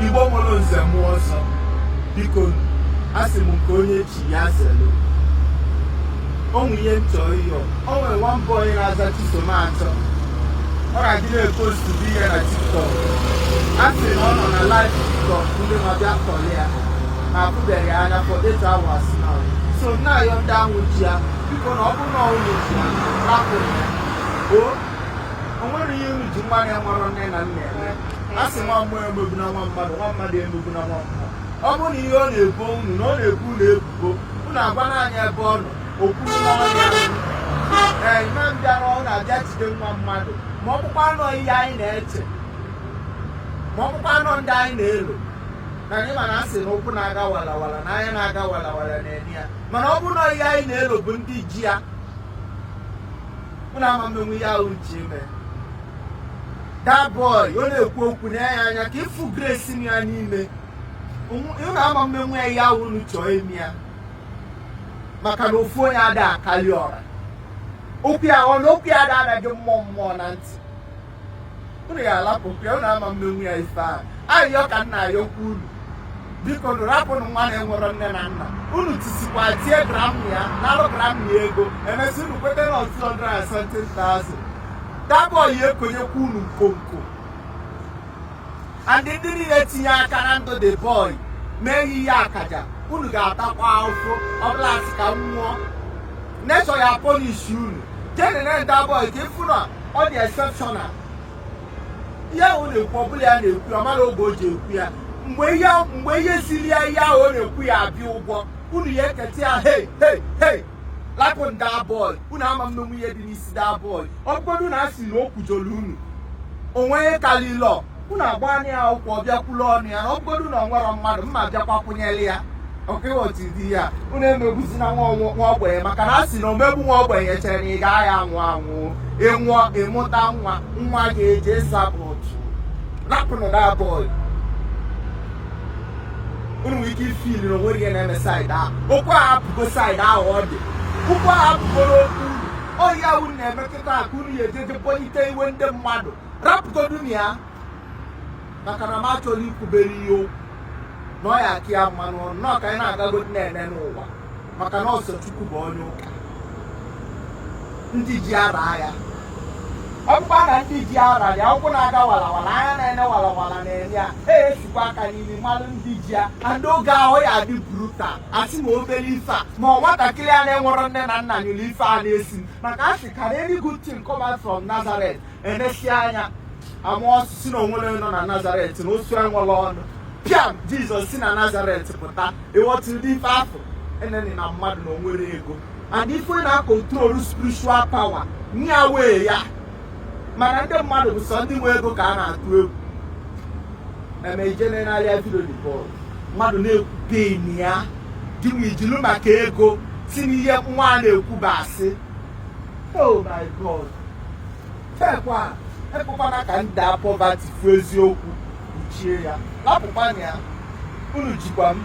Igbo nwere nze mmụọ ọzọ biko asị m nke onye chi ya zelu onwe ihe nchọ iyo o nwere nwamba onye na-aza chisomatọ ọ ga-adị na-epostu dị ihe na TikTok a sị na ọ nọ na live TikTok ndị na-abịa kọrọ ya ma apụbeghị anya for 8 hours now so na-ayọ ndị ahụ ji ya biko na ọ bụrụ na ụlọ ji ya rapụ o nwere ihe unu ji nwa ya nwere nne na nna eme a sị nwa mmụọ emegbu na nwa mmadụ emegbu na nwa mmụọ ọ bụrụ na ihe ọ na-ebo unu na ọ na-ekwu unu ebubo unu agwa n'anya ebe ọ nọ okwuru n'ọnya ime mbịa na ọ na-abịa jide nwa mmadụ ma ọ bụkwa anọ ihe anyị na-eche ma ọ bụkwa anọ ndị anyị na-elo na anyị mana asị na ụkwụ na-aga walawala na anya na-aga walawala na-enye ya mana ọ bụrụ na ihe anyị na-elo bụ ndị ji ya unu ama mmenwu ihe ahụ ji ime that boy ọ na-ekwu okwu na ya anya ka ịfụ grace ya n'ime unu ama mmenwu ya ihe ahụ unu chọọ ime ya maka na ofu onye ada akali ọra okwu ya anaghị mmụọ na ntị unu ya alapụkwu ya unu ama mmenwu ya ife ahụ ayọ ka nna ayọkwa unu biko nụ rapụnụ nwa na-enwero nne na nna unu tisikwa tie gram ya nalụ gram ya ego emesi unu kwete na 270,000 dabọyị ekonyekwa unu nkomko and ndị niile tinye aka na ndụ the boy mee ihe akaja unu ga-atakwa ahụhụ ọbụla sị ka nwụọ nechọ ya polishi unu jenene dabọyị ka ịfụ na ọ dị exceptional ihe ahụ na-ekwu ọbụla ya na-ekwu ya mara oge o ji ekwu ya mgbe ihe siri ya ihe ahụ ọ na-ekwu ya abịa ụgwọ unu ya eketa ya hey lapụ nda bọị unu ama mmenwu ihe dị n'isi da bọị ọ bụgodu na asị na o kwujolu unu onwe ihe kalilọ unu agba anya ya ụkwụ ọbịakwula ọnụ ya na ọ bụgodu na ọ nwere mmadụ mma bịakwakwunyere ya ọkịwọtidi ya unu emegbuzi na nwa ogbenye maka na asị na omegbu nwa ogbenye chere na ị gaghị anwụ ịnwụọ ịmụta nwa ga-eje sapọtụ rapụnụ da bọị unu nwere ike ifili na onwere ihe na-eme saịdị ahụ okwu ahụ apụgo saịdị ahụ ọ dị ụkwụ ahụ apụgoro okwu oyi ahụ na-emekọta aka unu ya ejeje bonite iwe ndị mmadụ rapụgodunu ya maka na m achọrọ ikwubere ihe okwu na ọ ya aka ya mmanụ nnọọ ka anyị na-agagodi na-ene n'ụwa maka na ọsọ Chukwu bụ onye ụka ndị ji ara ya ọ bụkwa na ndị ji ara ya ụkwụ na-aga walawala anya na-ene walawala na-enye ya esikwa aka n'imi mmalụ ndị ji ya and oge ahụ ya adị bruta asị ma obere ife a ma ọ nwatakịrị a na-enwero nne na nna nyụrụ ife a na-esi maka asị ka any good thing come from Nazareth emesi anya amụọ si na onwere nọ na Nazareth na osu enwere ọnụ piam Jizọs si na Nazareth pụta ịghọtụ ndị ife afọ eneni na mmadụ na onwere ego and ife na-akọntrolu spiritual power nye wee ya mana ndị mmadụ bụ sọ ndị nwe ego ka a na-atụ egwu eme ijene n'ahịa vidio dị bọọlụ mmadụ na-ekwu peni ya dị nwe ijilu maka ego si n'ihe nwa a na-ekwu bụ asị oh my god ekpekwana ka ndị a pọvati fụ eziokwu kpuchie ya lapụkwana ya unu jikwa m